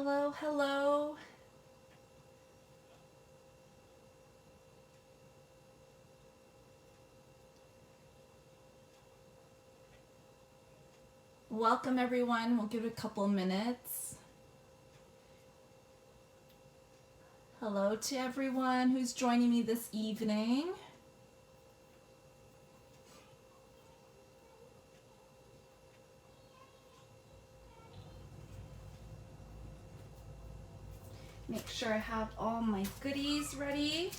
Hello, hello. Welcome everyone. We'll give it a couple minutes. Hello to everyone who's joining me this evening. Make sure I have all my goodies ready.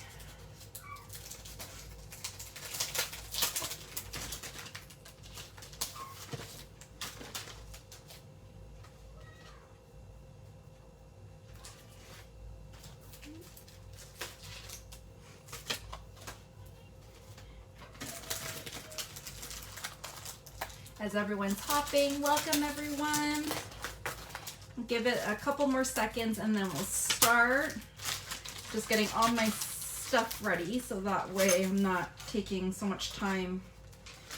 As everyone's hopping, welcome everyone. Give it a couple more seconds and then we'll start. Just getting all my stuff ready so that way I'm not taking so much time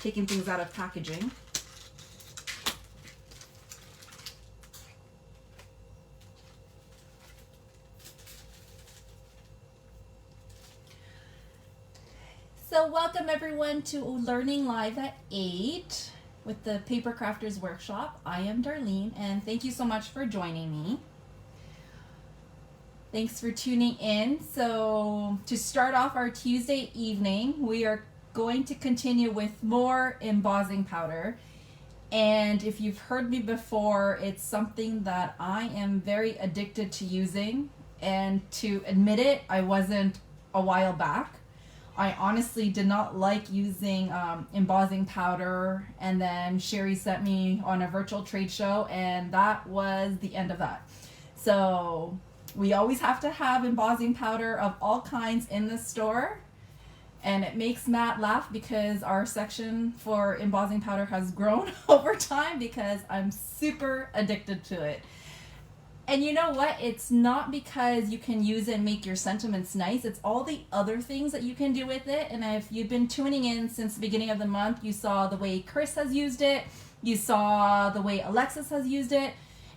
taking things out of packaging. So welcome everyone to Learning Live at 8 with the Papercrafters Workshop. I am Darlene and thank you so much for joining me. Thanks for tuning in. So to start off our Tuesday evening, we are going to continue with more embossing powder. And if you've heard me before, it's something that I am very addicted to using. And to admit it, I wasn't a while back. I honestly did not like using embossing powder, and then Sherry sent me on a virtual trade show and that was the end of that. So we always have to have embossing powder of all kinds in the store, and it makes Matt laugh because our section for embossing powder has grown over time because I'm super addicted to it. And you know what? It's not because you can use it and make your sentiments nice. It's all the other things that you can do with it. And if you've been tuning in since the beginning of the month, you saw the way Chris has used it. You saw the way Alexis has used it.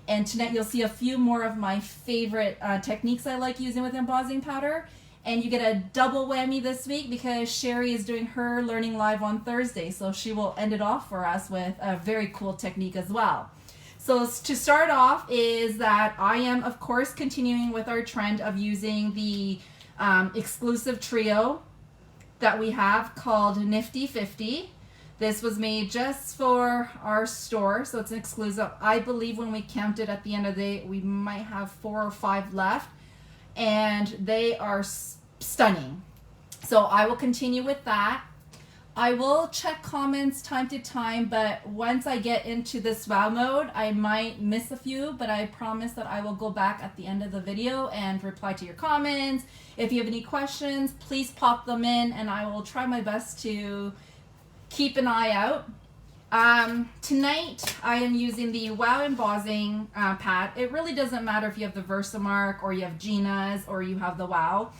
And tonight you'll see a few more of my favorite techniques I like using with embossing powder. And you get a double whammy this week because Sherry is doing her Learning Live on Thursday. So she will end it off for us with a very cool technique as well. So to start off is that I am, of course, continuing with our trend of using the exclusive trio that we have called Nifty 50. This was made just for our store, so it's an exclusive. I believe when we counted at the end of the day, we might have 4 or 5 left, and they are stunning. So I will continue with that. I will check comments time to time, but once I get into this wow mode, I might miss a few, but I promise that I will go back at the end of the video and reply to your comments. If you have any questions, please pop them in and I will try my best to keep an eye out. Tonight I am using the Wow Embossing pad. It really doesn't matter if you have the Versamark or you have Gina's or you have the Wow.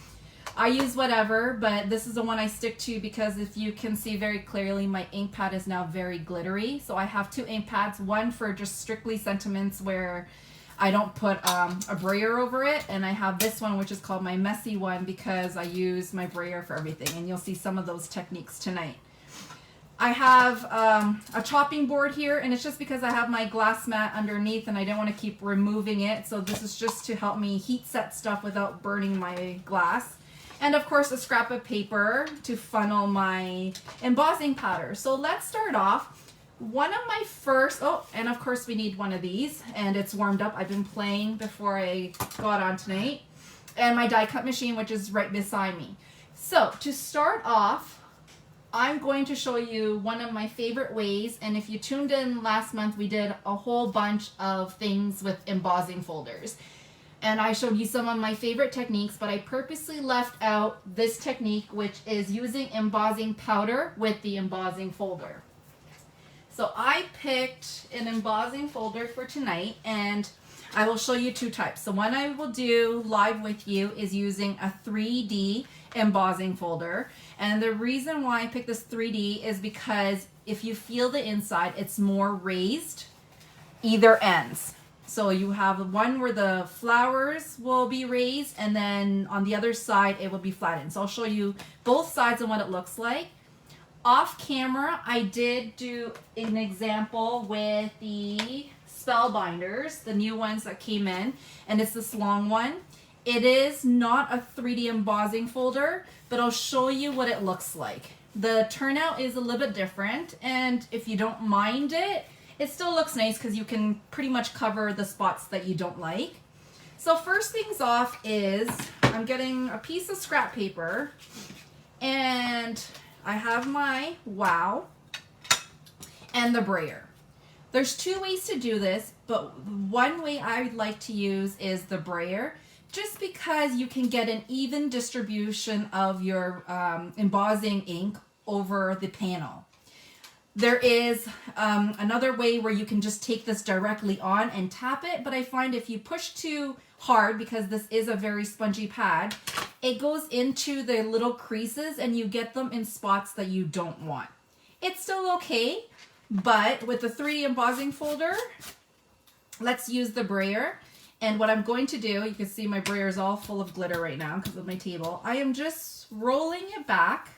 I use whatever, but this is the one I stick to because if you can see very clearly, my ink pad is now very glittery. So I have 2 ink pads, one for just strictly sentiments where I don't put a brayer over it. And I have this one, which is called my messy one because I use my brayer for everything. And you'll see some of those techniques tonight. I have a chopping board here, and it's just because I have my glass mat underneath and I don't want to keep removing it. So this is just to help me heat set stuff without burning my glass. And of course a scrap of paper to funnel my embossing powder. So let's start off. One of my first, and of course we need one of these, and it's warmed up. I've been playing before I got on tonight. And my die cut machine, which is right beside me. So to start off, I'm going to show you one of my favorite ways. And if you tuned in last month, we did a whole bunch of things with embossing folders. And I showed you some of my favorite techniques, but I purposely left out this technique, which is using embossing powder with the embossing folder. So I picked an embossing folder for tonight, and I will show you 2 types. The one I will do live with you is using a 3D embossing folder. And the reason why I picked this 3D is because if you feel the inside, it's more raised, either ends. So you have one where the flowers will be raised, and then on the other side it will be flattened. So I'll show you both sides and what it looks like. Off camera, I did do an example with the Spellbinders, the new ones that came in, and it's this long one. It is not a 3D embossing folder, but I'll show you what it looks like. The turnout is a little bit different, and if you don't mind it, it still looks nice because you can pretty much cover the spots that you don't like. So first things off is I'm getting a piece of scrap paper, and I have my wow and the brayer. There's two ways to do this, but one way I like to use is the brayer, just because you can get an even distribution of your embossing ink over the panel. There is another way where you can just take this directly on and tap it, but I find if you push too hard, because this is a very spongy pad, it goes into the little creases and you get them in spots that you don't want. It's still okay, but with the 3D embossing folder, let's use the brayer. And what I'm going to do, you can see my brayer is all full of glitter right now because of my table. I am just rolling it back.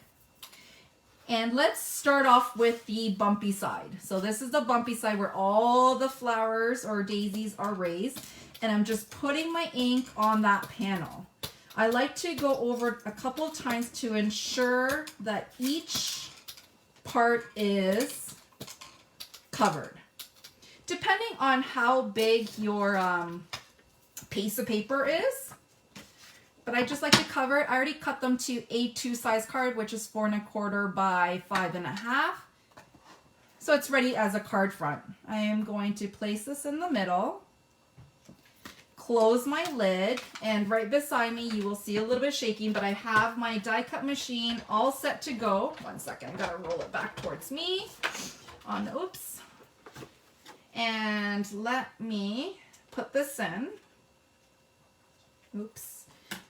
And let's start off with the bumpy side. So this is the bumpy side where all the flowers or daisies are raised. And I'm just putting my ink on that panel. I like to go over a couple of times to ensure that each part is covered. Depending on how big your piece of paper is. But I just like to cover it. I already cut them to A2 size card, which is 4 1/4 by 5 1/2. So it's ready as a card front. I am going to place this in the middle, close my lid, and right beside me you will see a little bit shaking, but I have my die cut machine all set to go. One second, I gotta roll it back towards me. Oops. And let me put this in. Oops.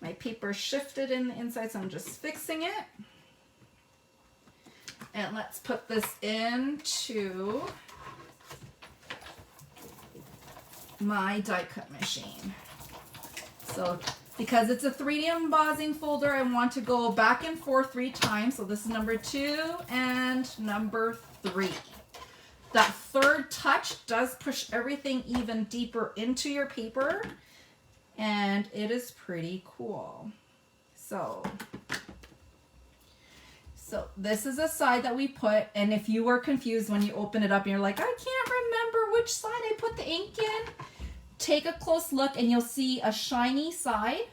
My paper shifted in the inside, so I'm just fixing it. And let's put this into my die cut machine. So because it's a 3D embossing folder, I want to go back and forth 3 times. So this is number 2 and number 3. That third touch does push everything even deeper into your paper. And it is pretty cool. So this is a side that we put, and if you were confused when you open it up and you're like, I can't remember which side I put the ink in, take a close look and you'll see a shiny side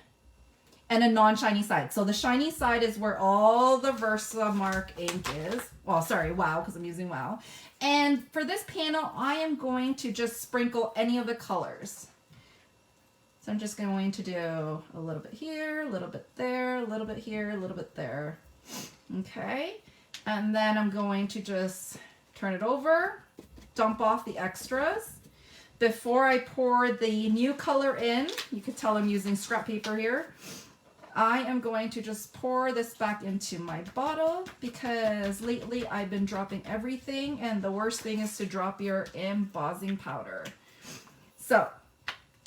and a non-shiny side. So the shiny side is where all the Versamark ink is. Well, sorry, wow, because I'm using wow. And for this panel, I am going to just sprinkle any of the colors. So I'm just going to do a little bit here, a little bit there, a little bit here, a little bit there. Okay, and then I'm going to just turn it over, dump off the extras. Before I pour the new color in, you can tell I'm using scrap paper here, I am going to just pour this back into my bottle because lately I've been dropping everything, and the worst thing is to drop your embossing powder. So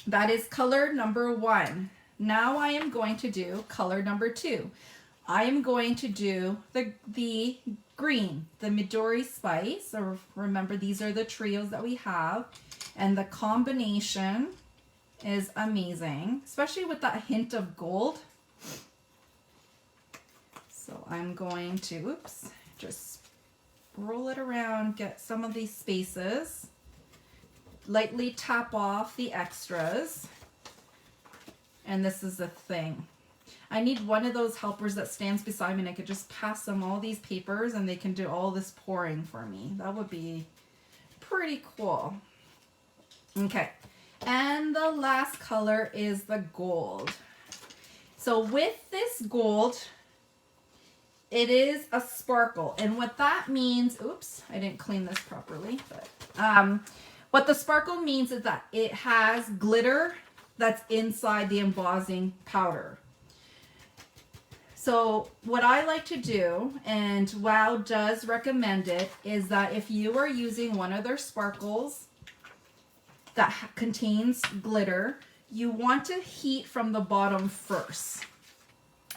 that is color number 1. Now I am going to do color number 2. I am going to do the green, the Midori Spice. So remember, these are the trios that we have. And the combination is amazing, especially with that hint of gold. So I'm going to, just roll it around, get some of these spaces. Lightly tap off the extras. And this is the thing. I need one of those helpers that stands beside me and I could just pass them all these papers and they can do all this pouring for me. That would be pretty cool. Okay. And the last color is the gold. So with this gold, it is a sparkle. And what that means, oops, I didn't clean this properly, but what the sparkle means is that it has glitter that's inside the embossing powder. So what I like to do, and WOW does recommend it, is that if you are using one of their sparkles that contains glitter, you want to heat from the bottom first.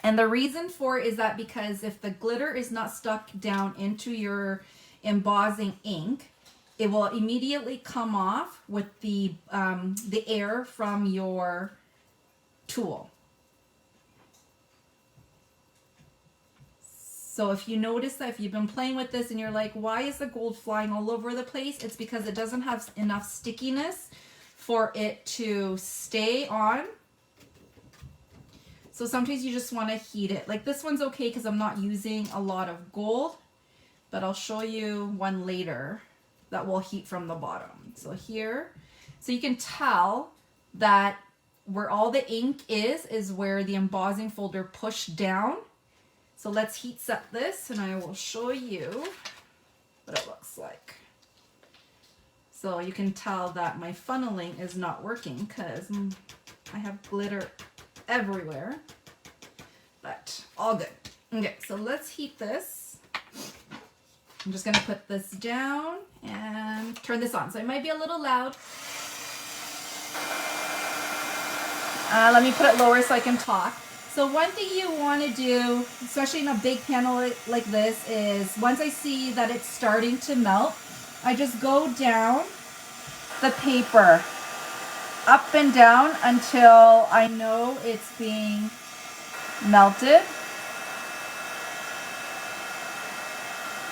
And the reason for it is that because if the glitter is not stuck down into your embossing ink, it will immediately come off with the air from your tool. So if you notice that if you've been playing with this and you're like, why is the gold flying all over the place? It's because it doesn't have enough stickiness for it to stay on. So sometimes you just want to heat it. Like this one's okay because I'm not using a lot of gold, but I'll show you one later that will heat from the bottom. So here, so you can tell that where all the ink is where the embossing folder pushed down. So let's heat set this and I will show you what it looks like. So you can tell that my funneling is not working because I have glitter everywhere, but all good. Okay, so let's heat this. I'm just gonna put this down and turn this on. So it might be a little loud. Let me put it lower so I can talk. So one thing you want to do, especially in a big panel like this, is once I see that it's starting to melt, I just go down the paper up and down until I know it's being melted.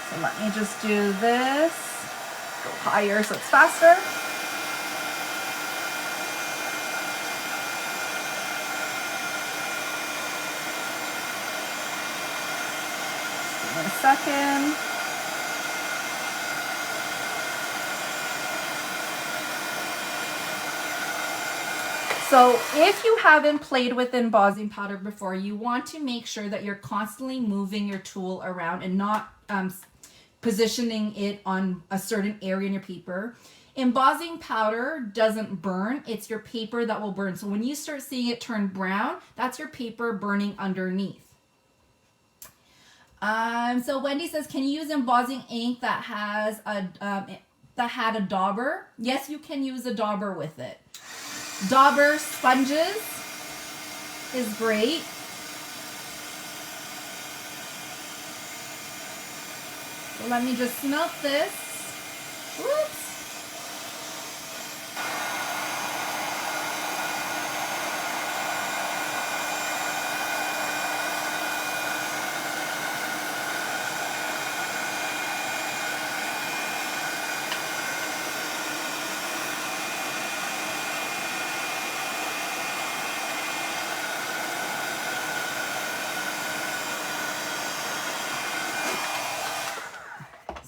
So let me just do this. Go higher so it's faster. In a second. So if you haven't played with embossing powder before, you want to make sure that you're constantly moving your tool around and not positioning it on a certain area in your paper. Embossing powder doesn't burn, it's your paper that will burn. So when you start seeing it turn brown, that's your paper burning underneath. So Wendy says, can you use embossing ink that has that had a dauber? Yes, you can use a dauber with it. Dauber sponges is great. So let me just melt this. Whoops.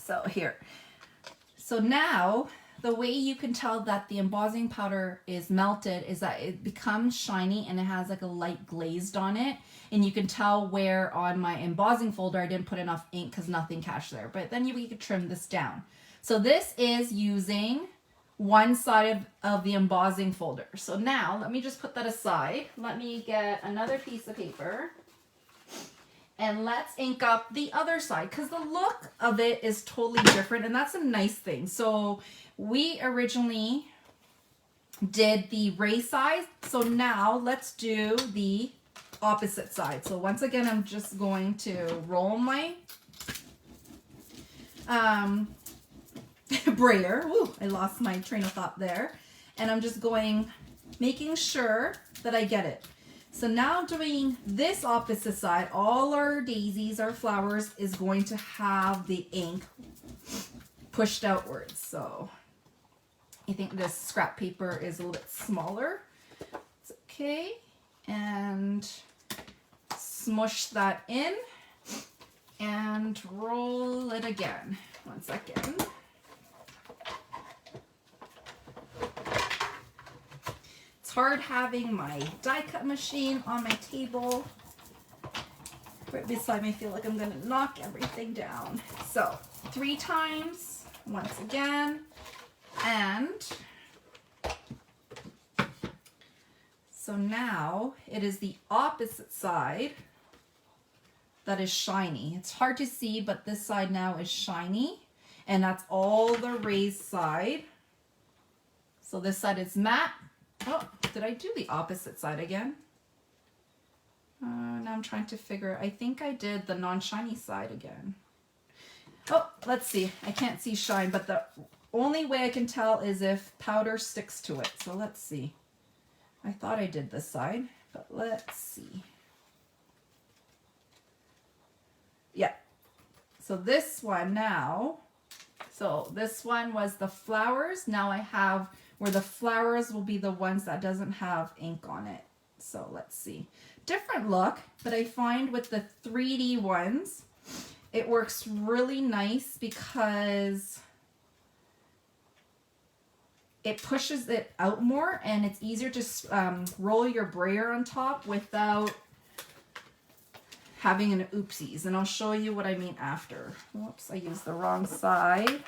So here. So now the way you can tell that the embossing powder is melted is that it becomes shiny and it has like a light glazed on it. And you can tell where on my embossing folder I didn't put enough ink because nothing cached there. But then we could trim this down. So this is using one side of the embossing folder. So now let me just put that aside. Let me get another piece of paper. And let's ink up the other side because the look of it is totally different and that's a nice thing. So we originally did the raised side. So now let's do the opposite side. So once again, I'm just going to roll my brayer. Woo, I lost my train of thought there. And I'm just making sure that I get it. So now doing this opposite side, all our daisies, our flowers, is going to have the ink pushed outwards. So I think this scrap paper is a little bit smaller. It's okay. And smush that in and roll it again. 1 second. It's hard having my die cut machine on my table right beside me. I feel like I'm gonna knock everything down. So 3 times, once again, and so now it is the opposite side that is shiny. It's hard to see, but this side now is shiny, and that's all the raised side. So this side is matte. Oh, did I do the opposite side again? Now I'm trying to figure, I think I did the non-shiny side again. Oh, let's see. I can't see shine, but the only way I can tell is if powder sticks to it. So let's see. I thought I did this side, but let's see. Yeah. So this one now, so this one was the flowers. Now I have where the flowers will be the ones that doesn't have ink on it. So let's see. Different look, but I find with the 3D ones, it works really nice because it pushes it out more and it's easier to roll your brayer on top without having an oopsies. And I'll show you what I mean after. Whoops, I used the wrong side.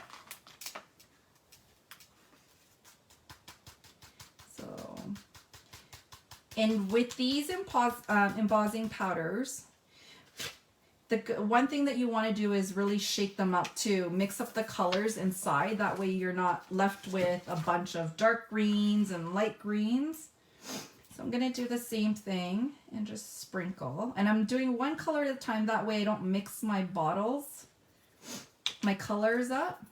So, and with these embossing powders, the one thing that you want to do is really shake them up too. Mix up the colors inside. That way you're not left with a bunch of dark greens and light greens. So I'm going to do the same thing and just sprinkle. And I'm doing one color at a time. That way I don't mix my bottles, my colors up.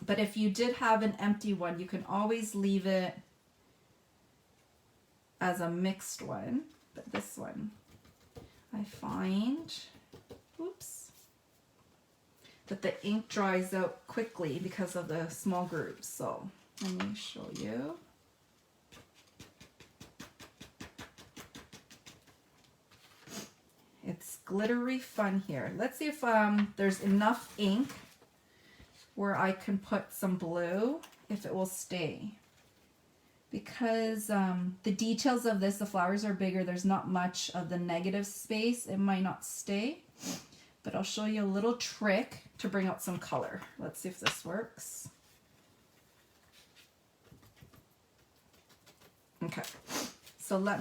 But if you did have an empty one, you can always leave it as a mixed one. But this one, I find, oops, that the ink dries out quickly because of the small groups. So let me show you. It's glittery fun here. Let's see if there's enough ink where I can put some blue, if it will stay. Because the details of this, the flowers are bigger, there's not much of the negative space. It might not stay, but I'll show you a little trick to bring out some color. Let's see if this works. Okay, so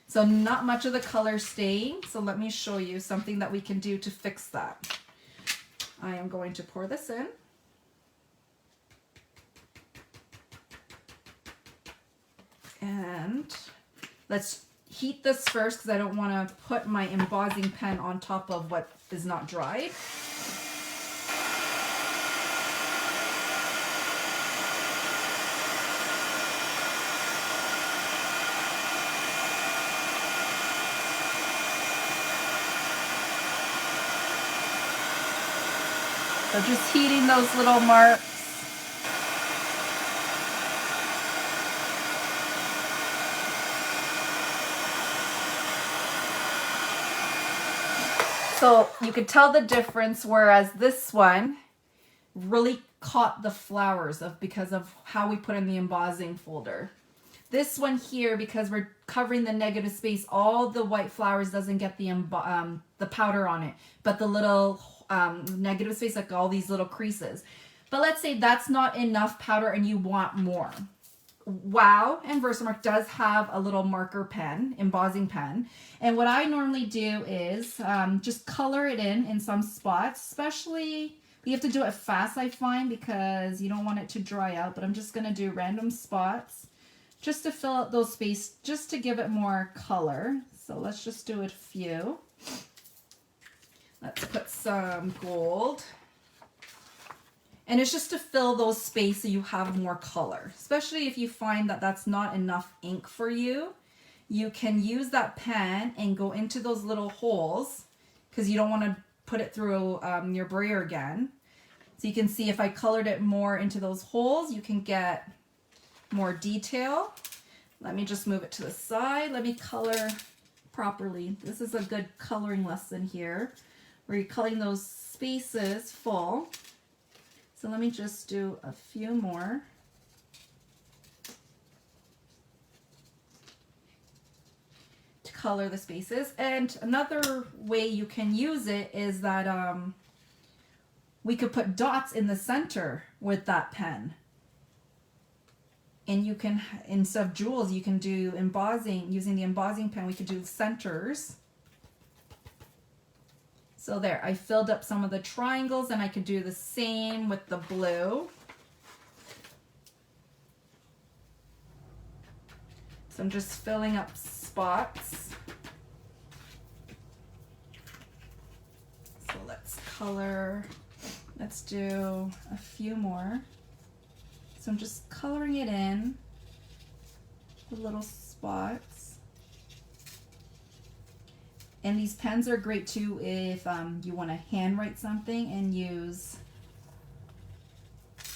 so not much of the color staying, so let me show you something that we can do to fix that. I am going to pour this in. And let's heat this first because I don't want to put my embossing pen on top of what is not dried. So just heating those little marks. So you could tell the difference, whereas this one really caught the flowers because of how we put in the embossing folder. This one here, because we're covering the negative space, all the white flowers doesn't get the powder on it, but the little negative space, like all these little creases. But let's say that's not enough powder and you want more. Wow and Versamark does have a little marker pen, embossing pen. And what I normally do is just color it in some spots, especially you have to do it fast, I find, because you don't want it to dry out. But I'm just going to do random spots just to fill out those spaces, just to give it more color. So let's just do a few. Let's put some gold. And it's just to fill those spaces so you have more color. Especially if you find that that's not enough ink for you, you can use that pen and go into those little holes because you don't want to put it through your brayer again. So you can see if I colored it more into those holes, you can get more detail. Let me just move it to the side. Let me color properly. This is a good coloring lesson here, where you're coloring those spaces full. So let me just do a few more. To color the spaces. And another way you can use it is that we could put dots in the center with that pen. And you can, instead of jewels, you can do embossing. Using the embossing pen, we could do centers. So there, I filled up some of the triangles, and I could do the same with the blue. So I'm just filling up spots. So let's color, let's do a few more. So I'm just coloring it in the little spots. And these pens are great too if you want to handwrite something and use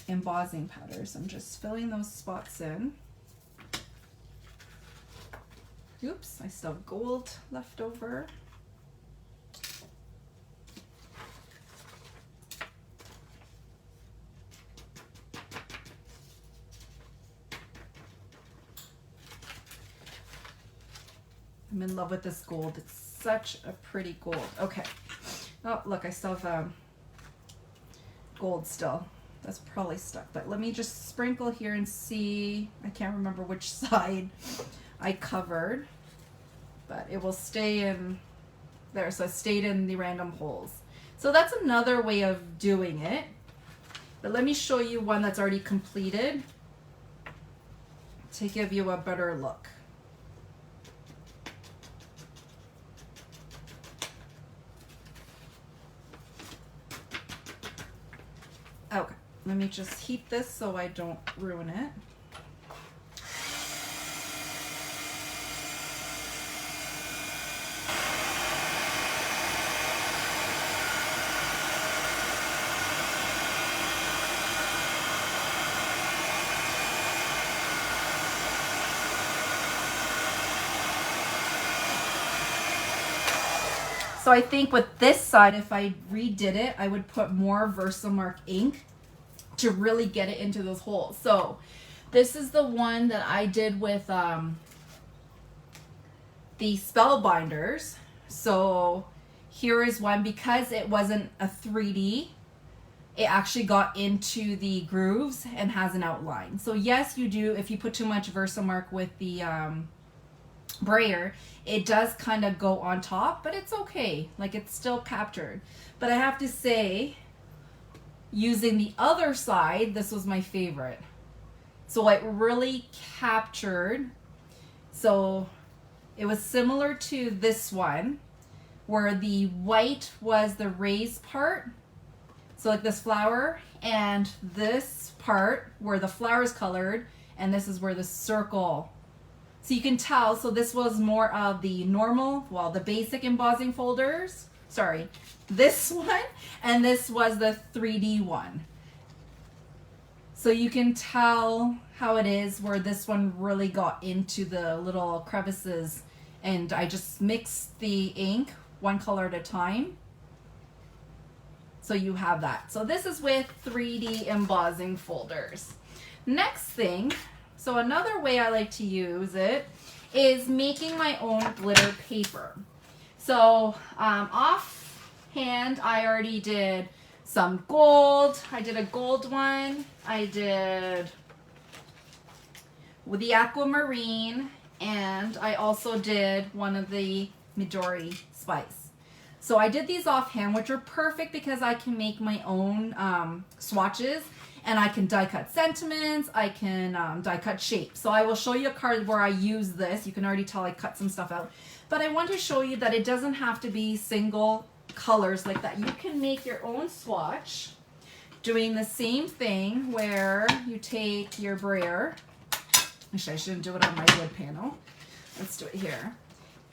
embossing powder. So I'm just filling those spots in. Oops, I still have gold left over. I'm in love with this gold. It's such a pretty gold. Okay. Oh, look, I still have gold still. That's probably stuck. But let me just sprinkle here and see. I can't remember which side I covered. But it will stay in there. So it stayed in the random holes. So that's another way of doing it. But let me show you one that's already completed to give you a better look. Okay, let me just heat this so I don't ruin it. So I think with this side, if I redid it, I would put more Versamark ink to really get it into those holes. So this is the one that I did with the Spellbinders. So here is one, because it wasn't a 3D, it actually got into the grooves and has an outline. So yes, you do, if you put too much Versamark with the brayer, it does kind of go on top, but it's okay. Like, it's still captured. But I have to say, using the other side, this was my favorite. So it really captured. So it was similar to this one, where the white was the raised part. So like this flower, and this part where the flower is colored, and this is where the circle. So you can tell, so this was more of the normal, well, the basic embossing folders. Sorry, this one, and this was the 3D one. So you can tell how it is where this one really got into the little crevices, and I just mixed the ink one color at a time. So you have that. So this is with 3D embossing folders. Next thing, so another way I like to use it is making my own glitter paper. So offhand, I already did some gold. I did a gold one. I did with the aquamarine, and I also did one of the Midori spice. So I did these offhand, which are perfect because I can make my own swatches. And I can die cut sentiments, I can die cut shapes. So I will show you a card where I use this. You can already tell I cut some stuff out. But I want to show you that it doesn't have to be single colors like that. You can make your own swatch doing the same thing where you take your brayer. Actually, I shouldn't do it on my wood panel. Let's do it here.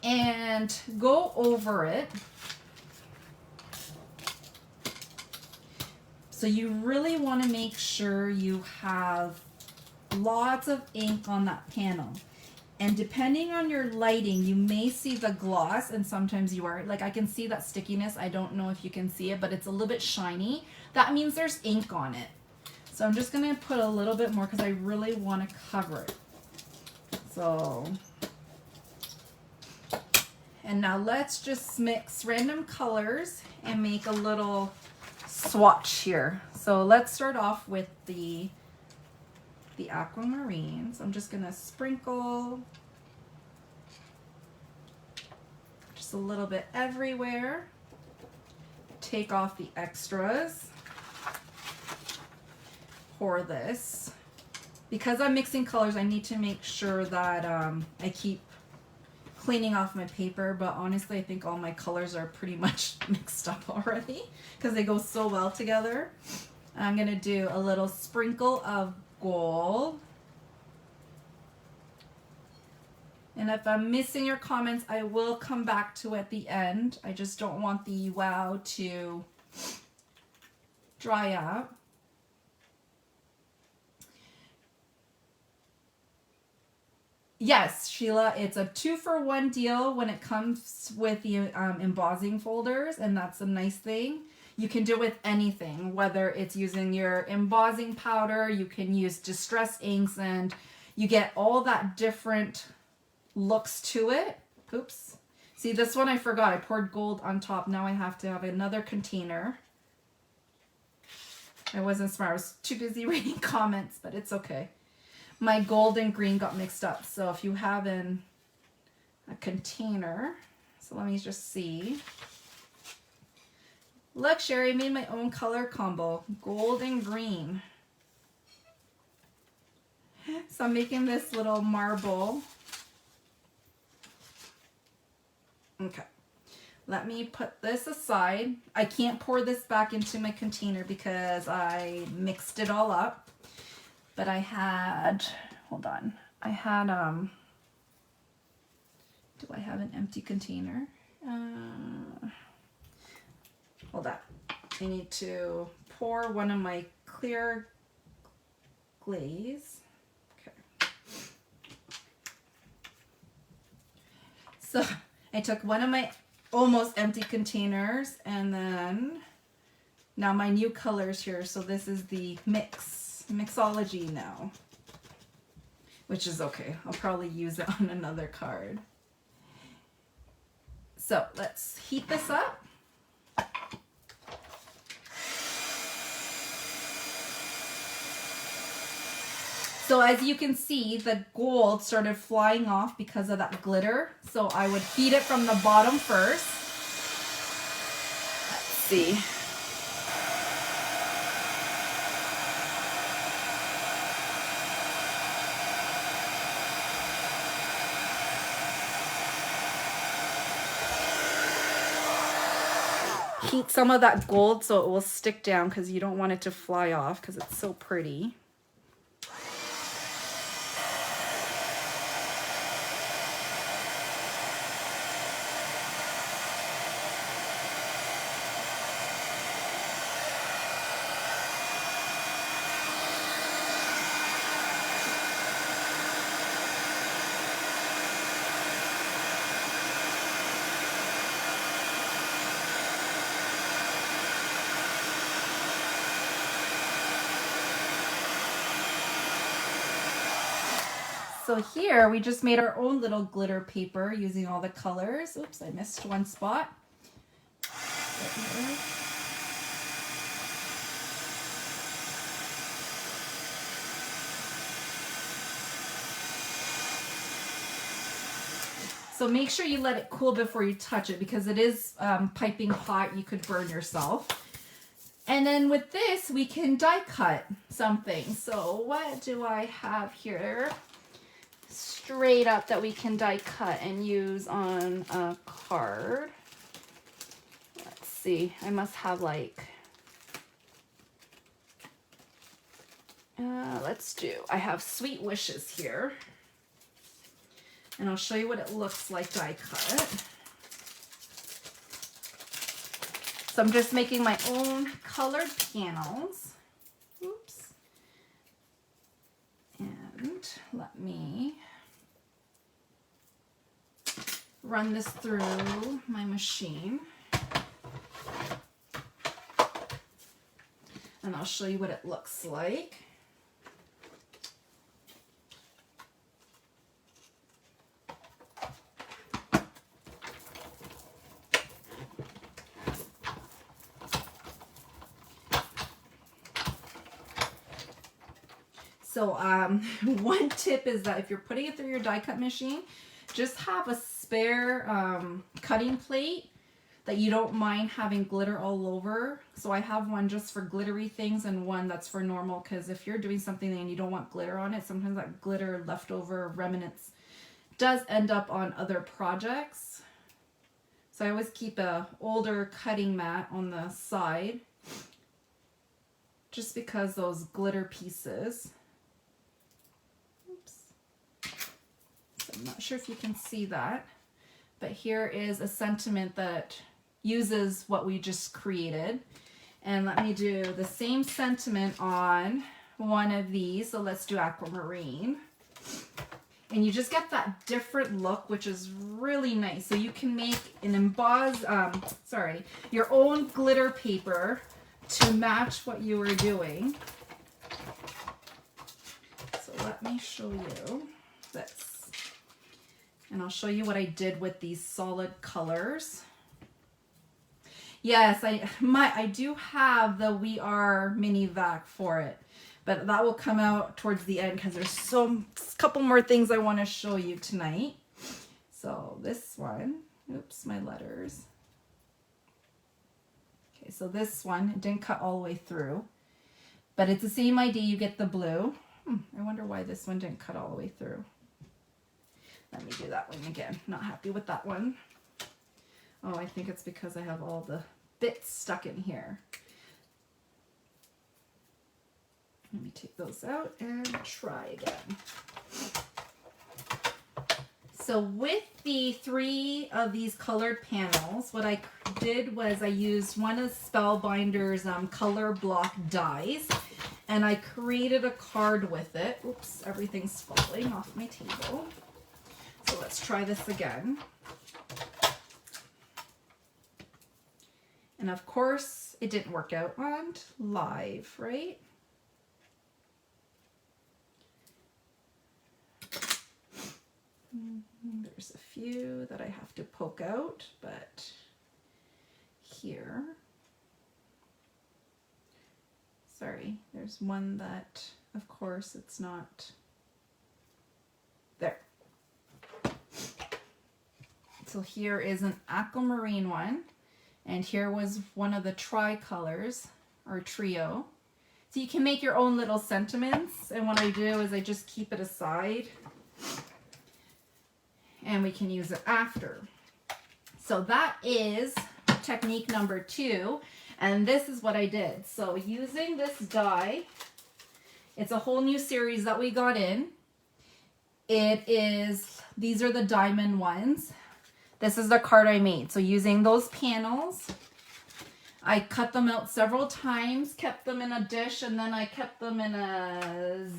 And go over it. So you really want to make sure you have lots of ink on that panel. And depending on your lighting, you may see the gloss, and sometimes you are. Like, I can see that stickiness. I don't know if you can see it, but it's a little bit shiny. That means there's ink on it. So I'm just going to put a little bit more because I really want to cover it. So, and now let's just mix random colors and make a little swatch here. So let's start off with the aquamarine. So I'm just gonna sprinkle just a little bit everywhere. Take off the extras. Pour this Because I'm mixing colors, I need to make sure that I keep cleaning off my paper, but honestly I think all my colors are pretty much mixed up already because they go so well together. I'm going to do a little sprinkle of gold. And if I'm missing your comments, I will come back to it at the end. I just don't want the wow to dry up. Yes, Sheila, it's a 2-for-1 deal when it comes with the embossing folders, and that's a nice thing. You can do it with anything, whether it's using your embossing powder, you can use distress inks, and you get all that different looks to it. Oops. See, this one I forgot. I poured gold on top. Now I have to have another container. I wasn't smart. I was too busy reading comments, but it's okay. My gold and green got mixed up. So if you have a container, so let me just see. Look, Sherry, I made my own color combo, gold and green. So I'm making this little marble. Okay, let me put this aside. I can't pour this back into my container because I mixed it all up. But I had, hold on, I had, do I have an empty container? Hold on. I need to pour one of my clear glaze. Okay. So I took one of my almost empty containers and then now my new colors here. So this is the mixology now, which is okay. I'll probably use it on another card. So let's heat this up. So as you can see, the gold started flying off because of that glitter. So I would heat it from the bottom first. Let's see. Heat some of that gold so it will stick down because you don't want it to fly off because it's so pretty. So here we just made our own little glitter paper using all the colors. Oops, I missed one spot. So make sure you let it cool before you touch it because it is piping hot. You could burn yourself. And then with this, we can die cut something. So what do I have here? Straight up that we can die cut and use on a card. Let's see, I must have like, I have Sweet Wishes here. And I'll show you what it looks like die cut. So I'm just making my own colored panels. Oops. And let me run this through my machine. And I'll show you what it looks like. So one tip is that if you're putting it through your die cut machine, just have a spare cutting plate that you don't mind having glitter all over. So I have one just for glittery things and one that's for normal, because if you're doing something and you don't want glitter on it, sometimes that glitter leftover remnants does end up on other projects. So I always keep a older cutting mat on the side, just because those glitter pieces. Oops. So I'm not sure if you can see that, but here is a sentiment that uses what we just created. And let me do the same sentiment on one of these. So let's do aquamarine. And you just get that different look, which is really nice. So you can make an your own glitter paper to match what you were doing. So let me show you this. And I'll show you what I did with these solid colors. Yes, I do have the We Are mini vac for it, but that will come out towards the end because there's a couple more things I want to show you tonight. So this one, oops, my letters. Okay, so this one, it didn't cut all the way through, but it's the same idea. You get the blue. I wonder why this one didn't cut all the way through. Let me do that one again. Not happy with that one. Oh, I think it's because I have all the bits stuck in here. Let me take those out and try again. So with the 3 of these colored panels, what I did was I used one of Spellbinder's color block dies, and I created a card with it. Oops, everything's falling off my table. So let's try this again. And of course, it didn't work out on live, right? There's a few that I have to poke out, but here, sorry, there's one that, of course, it's not there. So here is an aquamarine one, and here was one of the tricolors, or trio. So you can make your own little sentiments, and what I do is I just keep it aside, and we can use it after. So that is technique number 2, and this is what I did. So using this die, it's a whole new series that we got in. These are the diamond ones. This is the card I made. So using those panels, I cut them out several times, kept them in a dish, and then I kept them in a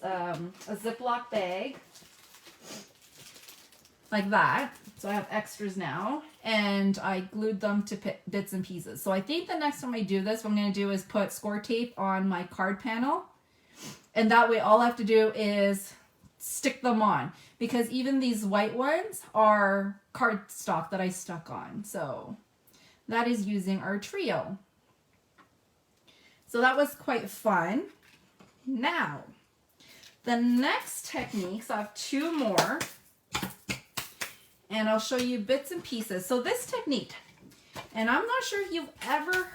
Ziploc bag, like that. So I have extras now, and I glued them to bits and pieces. So I think the next time I do this, what I'm going to do is put score tape on my card panel, and that way all I have to do is stick them on, because even these white ones are cardstock that I stuck on. So that is using our trio. So that was quite fun. Now, the next techniques, I have 2 more, and I'll show you bits and pieces. So this technique, and I'm not sure if you've ever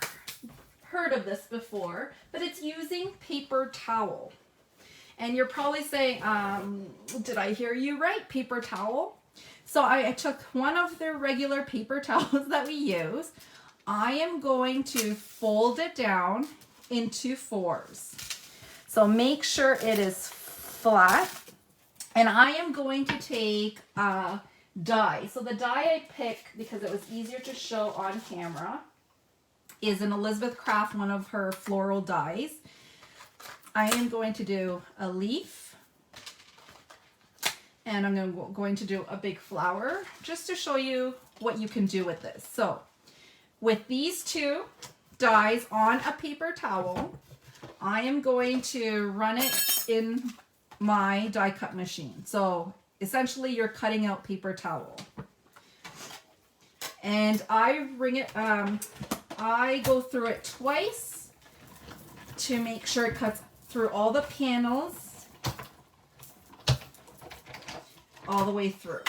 heard of this before, but it's using paper towel. And you're probably saying, did I hear you right? Paper towel? So I took one of their regular paper towels that we use. I am going to fold it down into 4s. So make sure it is flat. And I am going to take a die. So the die I picked, because it was easier to show on camera, is an Elizabeth Craft, one of her floral dies. I am going to do a leaf, and I'm going to do a big flower, just to show you what you can do with this. So with these 2 dies on a paper towel, I am going to run it in my die cut machine. So essentially you're cutting out paper towel. And I I go through it twice to make sure it cuts through all the panels, all the way through.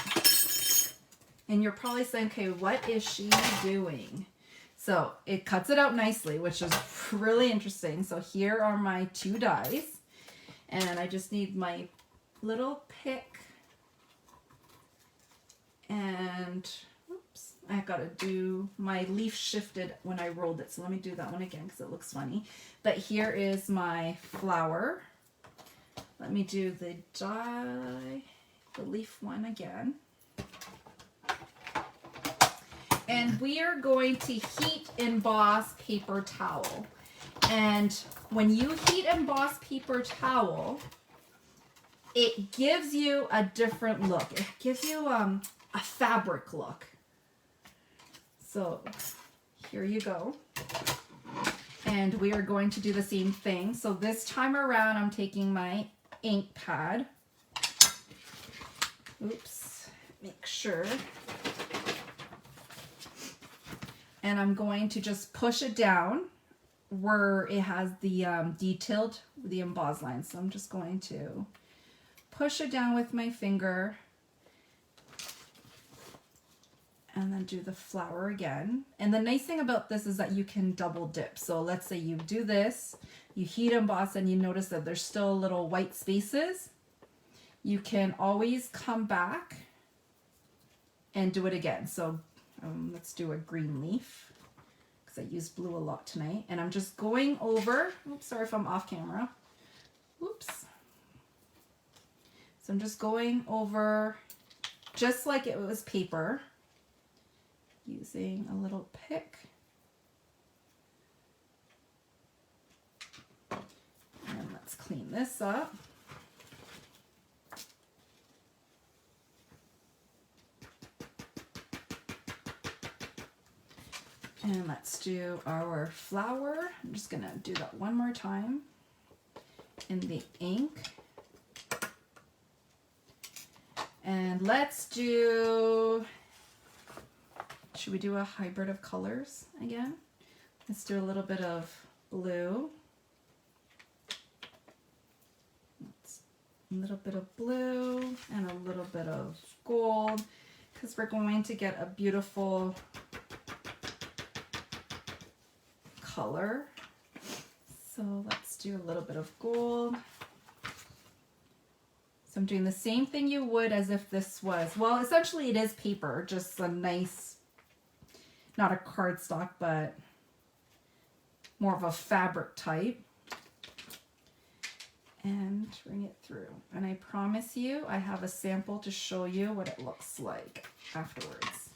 And you're probably saying, okay, what is she doing? So it cuts it out nicely, which is really interesting. So here are my 2 dies. And I just need my little pick. And, oops, I gotta do, my leaf shifted when I rolled it. So let me do that one again because it looks funny. But here is my flower. Let me do the die, the leaf one again. And we are going to heat emboss paper towel. And when you heat emboss paper towel, it gives you a different look. It gives you a fabric look. So here you go. And we are going to do the same thing. So this time around, I'm taking my ink pad. Oops, make sure. And I'm going to just push it down where it has the detailed, the emboss line. So I'm just going to push it down with my finger and then do the flower again. And the nice thing about this is that you can double dip. So let's say you do this, you heat emboss and you notice that there's still little white spaces. You can always come back and do it again. So let's do a green leaf because I use blue a lot tonight. And I'm just going over, oops, sorry if I'm off camera. Oops. So I'm just going over just like it was paper, using a little pick. And let's clean this up. And let's do our flower. I'm just gonna do that one more time in the ink. And let's do, should we do a hybrid of colors again? Let's do a little bit of blue. A little bit of blue and a little bit of gold because we're going to get a beautiful color. So let's do a little bit of gold. So I'm doing the same thing you would as if this was, well, essentially it is paper, just a nice, not a cardstock, but more of a fabric type. And bring it through. And I promise you, I have a sample to show you what it looks like afterwards.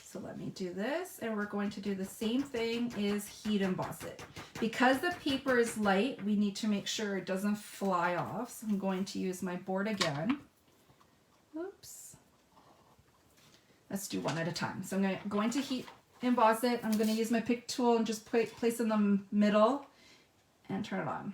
So let me do this, and we're going to do the same thing, is heat emboss it. Because the paper is light, we need to make sure it doesn't fly off. So I'm going to use my board again. Oops. Let's do one at a time. So I'm going to heat emboss it. I'm going to use my pick tool and just place in the middle and turn it on.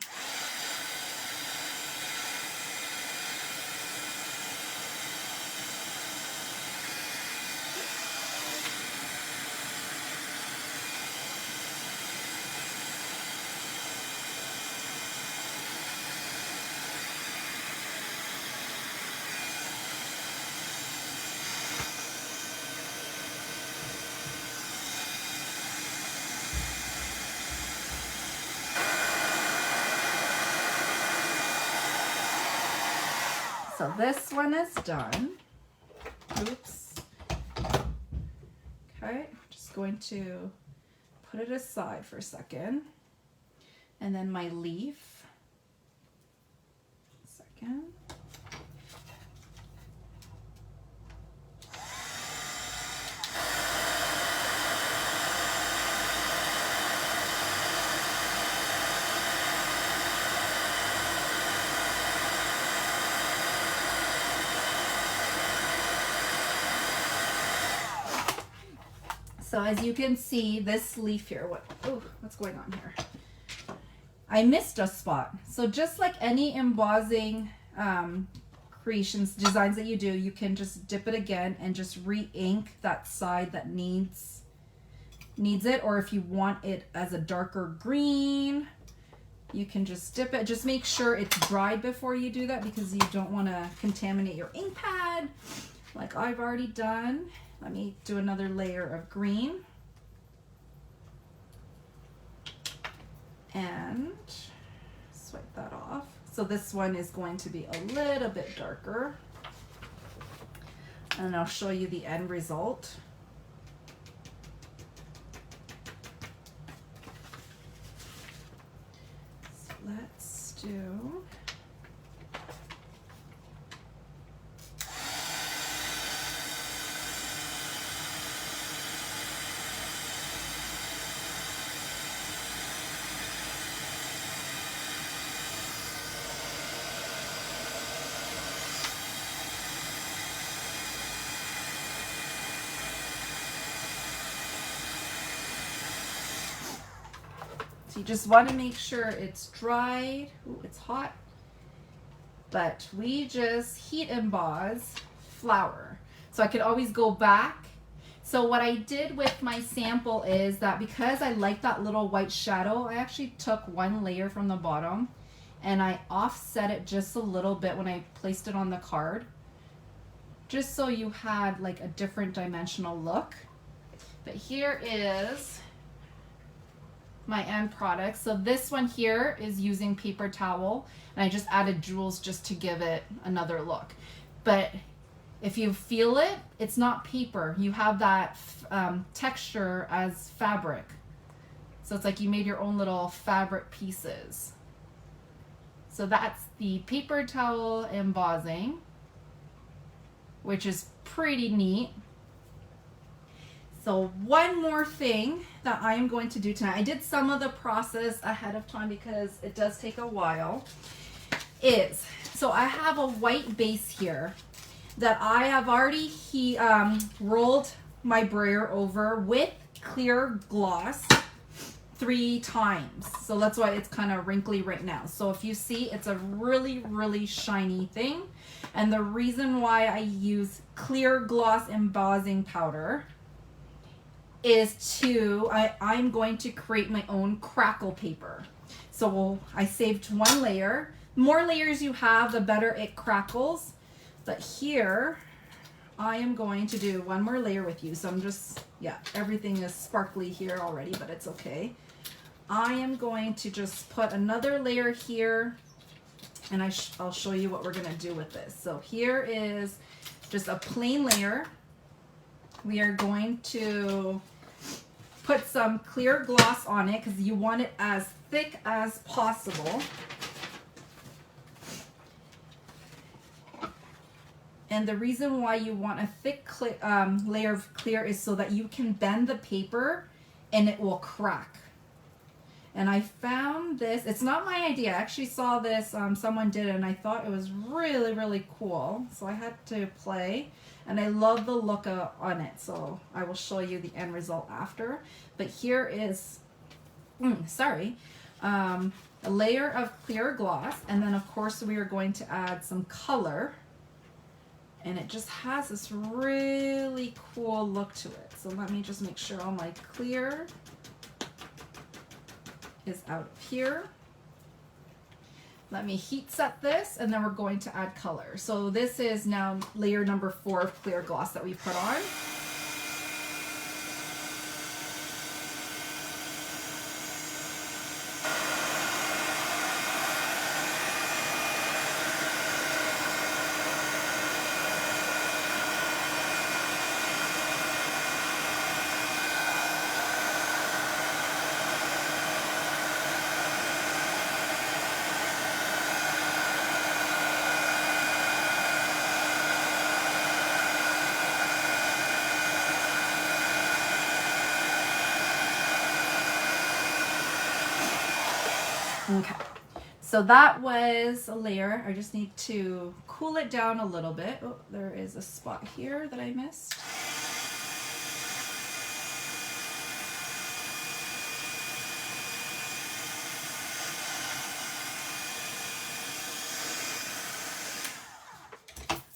So this one is done. Oops. Okay, just going to put it aside for a second. And then my leaf. Second. So as you can see, this leaf here, what's going on here? I missed a spot. So just like any embossing creations, designs that you do, you can just dip it again and just re-ink that side that needs it. Or if you want it as a darker green, You can just dip it. Just make sure it's dried before you do that because you don't want to contaminate your ink pad like I've already done. Let me do another layer of green. And swipe that off. So this one is going to be a little bit darker. And I'll show you the end result. So let's do... You just want to make sure it's dried. Ooh, it's hot. But we just heat emboss flour. So I could always go back. So what I did with my sample is that because I like that little white shadow, I actually took one layer from the bottom and I offset it just a little bit when I placed it on the card. Just so you had like a different dimensional look. But here is my end product. So this one here is using paper towel, and I just added jewels just to give it another look. But if you feel it, it's not paper. You have that texture as fabric. So it's like you made your own little fabric pieces. So that's the paper towel embossing, which is pretty neat. So one more thing that I am going to do tonight, I did some of the process ahead of time because it does take a while, is, so I have a white base here that I have already rolled my brayer over with clear gloss 3 times. So that's why it's kind of wrinkly right now. So if you see, it's a really, really shiny thing. And the reason why I use clear gloss embossing powder is I'm going to create my own crackle paper. So I saved one layer. The more layers you have, the better it crackles. But here, I am going to do one more layer with you. So I'm just, yeah, everything is sparkly here already, but it's okay. I am going to just put another layer here, and I'll show you what we're gonna do with this. So here is just a plain layer. We are going to put some clear gloss on it because you want it as thick as possible. And the reason why you want a thick layer of clear is so that you can bend the paper and it will crack. And I found this, it's not my idea, I actually saw this, someone did it and I thought it was really, really cool. So I had to play, and I love the look on it. So I will show you the end result after. But here is, a layer of clear gloss. And then of course we are going to add some color. And it just has this really cool look to it. So let me just make sure all my clear is out of here. Let me heat set this, and then we're going to add color. So this is now layer number 4 of clear gloss that we put on. Okay, so that was a layer. I just need to cool it down a little bit. Oh, there is a spot here that I missed.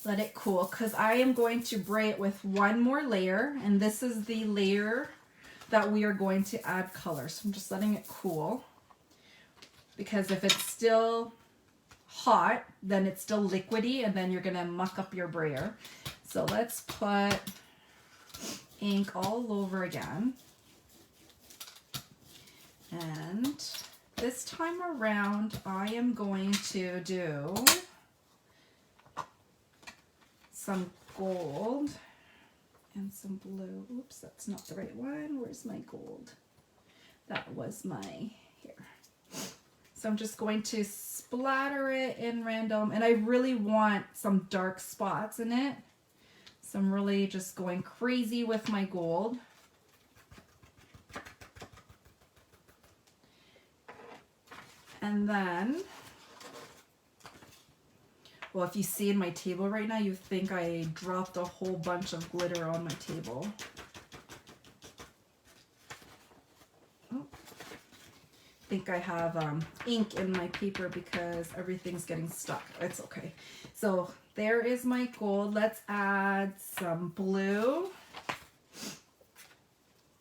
Let it cool, because I am going to bray it with one more layer, and this is the layer that we are going to add color. So I'm just letting it cool. because if it's still hot, then it's still liquidy, and then you're gonna muck up your brayer. So let's put ink all over again. And this time around, I am going to do some gold and some blue. Oops, that's not the right one. Where's my gold? That was my, here. So I'm just going to splatter it in random, and I really want some dark spots in it. So I'm really just going crazy with my gold. And then, well, if you see in my table right now, you think I dropped a whole bunch of glitter on my table. Oh. I think I have ink in my paper because everything's getting stuck. It's okay. So there is my gold. Let's add some blue.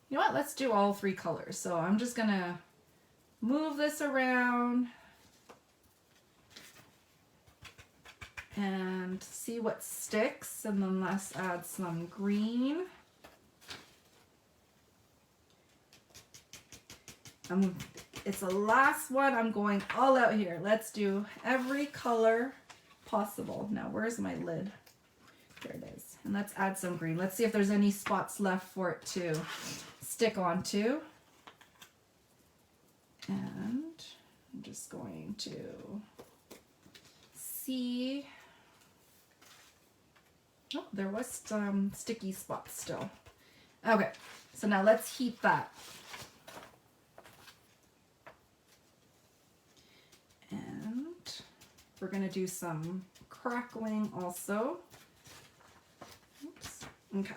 You know what? Let's do all three colors. So I'm just gonna move this around and see what sticks, and then let's add some green. It's the last one. I'm going all out here. Let's do every color possible. Now, where's my lid? There it is. And let's add some green. Let's see if there's any spots left for it to stick onto. And I'm just going to see. Oh, there was some sticky spots still. Okay, so now let's heat that. And we're going to do some crackling also. Oops. Okay.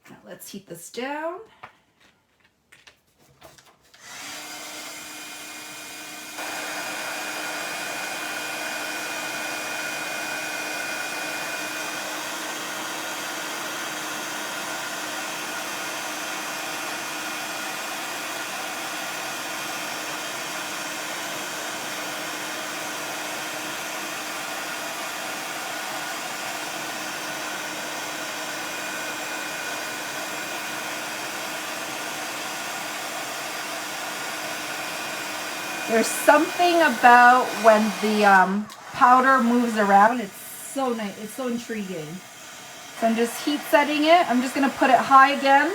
Now let's heat this down. There's something about when the powder moves around. It's so nice. It's so intriguing. So I'm just heat setting it. I'm just going to put it high again.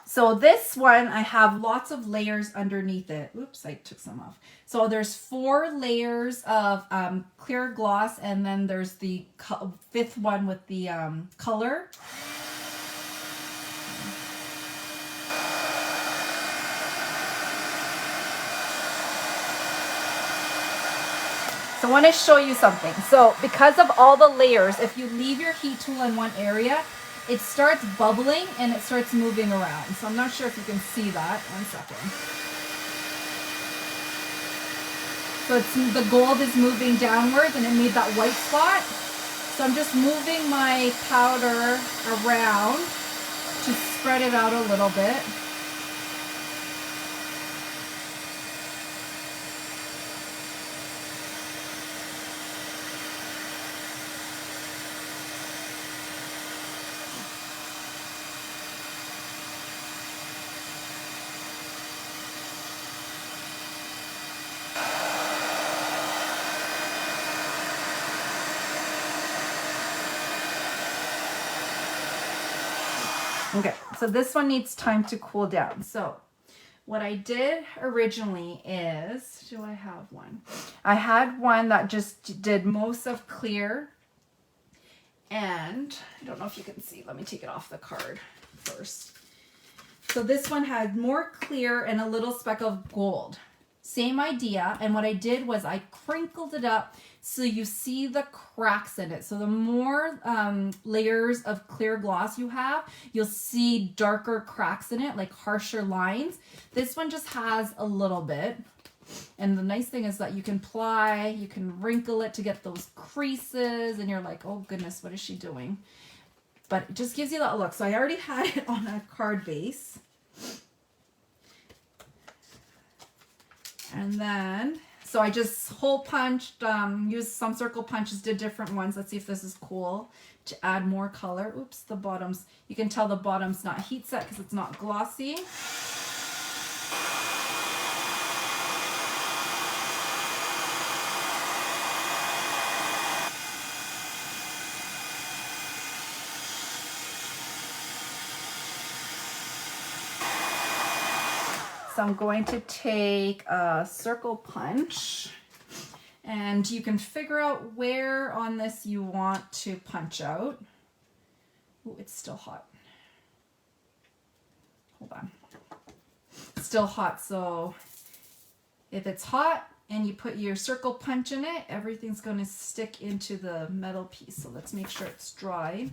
So this one, I have lots of layers underneath it. Oops, I took some off. So there's 4 layers of clear gloss, and then there's the 5th one with the color. So I want to show you something. So because of all the layers, if you leave your heat tool in one area, it starts bubbling and it starts moving around. So I'm not sure if you can see that. 1 second. So the gold is moving downwards and it made that white spot. So I'm just moving my powder around to spread it out a little bit. Okay, so this one needs time to cool down. So what I did originally is, do I have one? I had one that just did most of clear. And I don't know if you can see. Let me take it off the card first. So this one had more clear and a little speck of gold. Same idea. And what I did was I crinkled it up so you see the cracks in it. So the more layers of clear gloss you have, you'll see darker cracks in it, like harsher lines. This one just has a little bit. And the nice thing is that you can apply, you can wrinkle it to get those creases, and you're like, oh goodness, what is she doing? But it just gives you that look. So I already had it on a card base. And then, so I just hole punched, used some circle punches, did different ones. Let's see if this is cool to add more color. Oops, the bottom's, you can tell the bottom's not heat set because it's not glossy. So I'm going to take a circle punch, and you can figure out where on this you want to punch out. Oh, it's still hot. Hold on. It's still hot, so if it's hot and you put your circle punch in it, everything's going to stick into the metal piece. So let's make sure it's dry.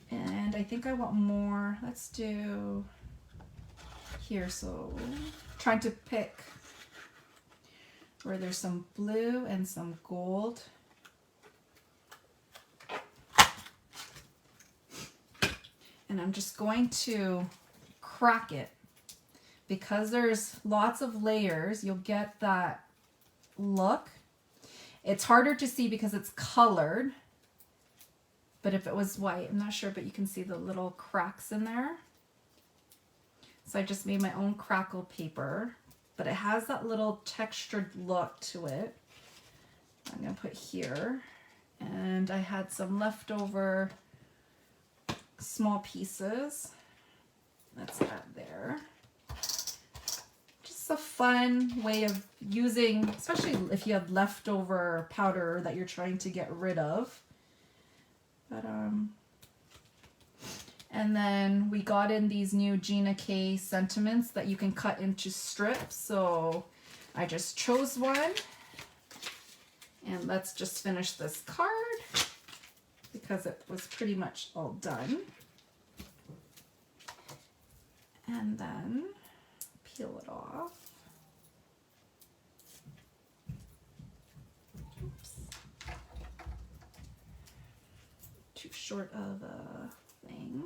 And I think I want more. Let's do here. So trying to pick where there's some blue and some gold. And I'm just going to crack it. Because there's lots of layers, you'll get that look. It's harder to see because it's colored. But if it was white, I'm not sure, but you can see the little cracks in there. So I just made my own crackle paper, but it has that little textured look to it. I'm gonna put here, and I had some leftover small pieces. Let's add there. Just a fun way of using, especially if you have leftover powder that you're trying to get rid of. But and then we got in these new Gina K sentiments that you can cut into strips. So I just chose one. And let's just finish this card because it was pretty much all done. And then peel it off. Oops. Too short of a thing.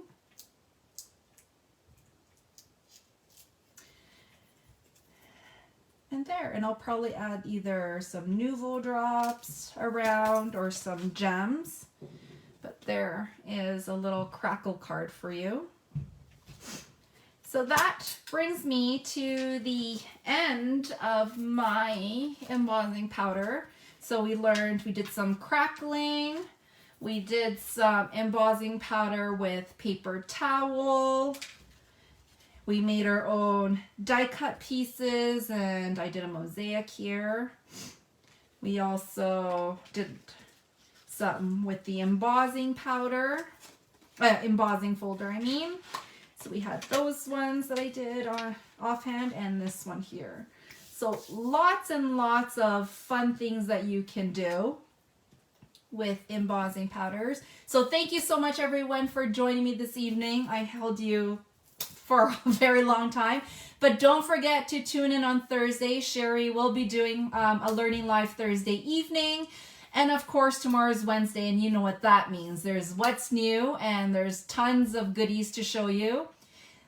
And there, and I'll probably add either some Nouveau drops around or some gems. But there is a little crackle card for you. So that brings me to the end of my embossing powder. So we did some crackling, we did some embossing powder with paper towel. We made our own die cut pieces, and I did a mosaic here. We also did some with the embossing powder, embossing folder, I mean. So we had those ones that I did offhand, and this one here. So lots and lots of fun things that you can do with embossing powders. So thank you so much, everyone, for joining me this evening. I held you for a very long time, but don't forget to tune in on Thursday. Sherry will be doing a Learning Live Thursday evening, and of course tomorrow's Wednesday, and you know what that means. There's what's new, and there's tons of goodies to show you.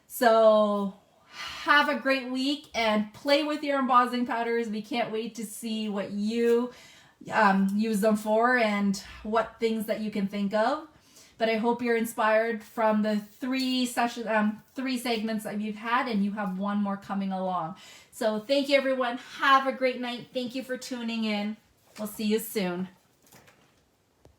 So have a great week and play with your embossing powders. We can't wait to see what you use them for and what things that you can think of. But I hope you're inspired from the three segments that you've had, and you have one more coming along. So thank you, everyone. Have a great night. Thank you for tuning in. We'll see you soon.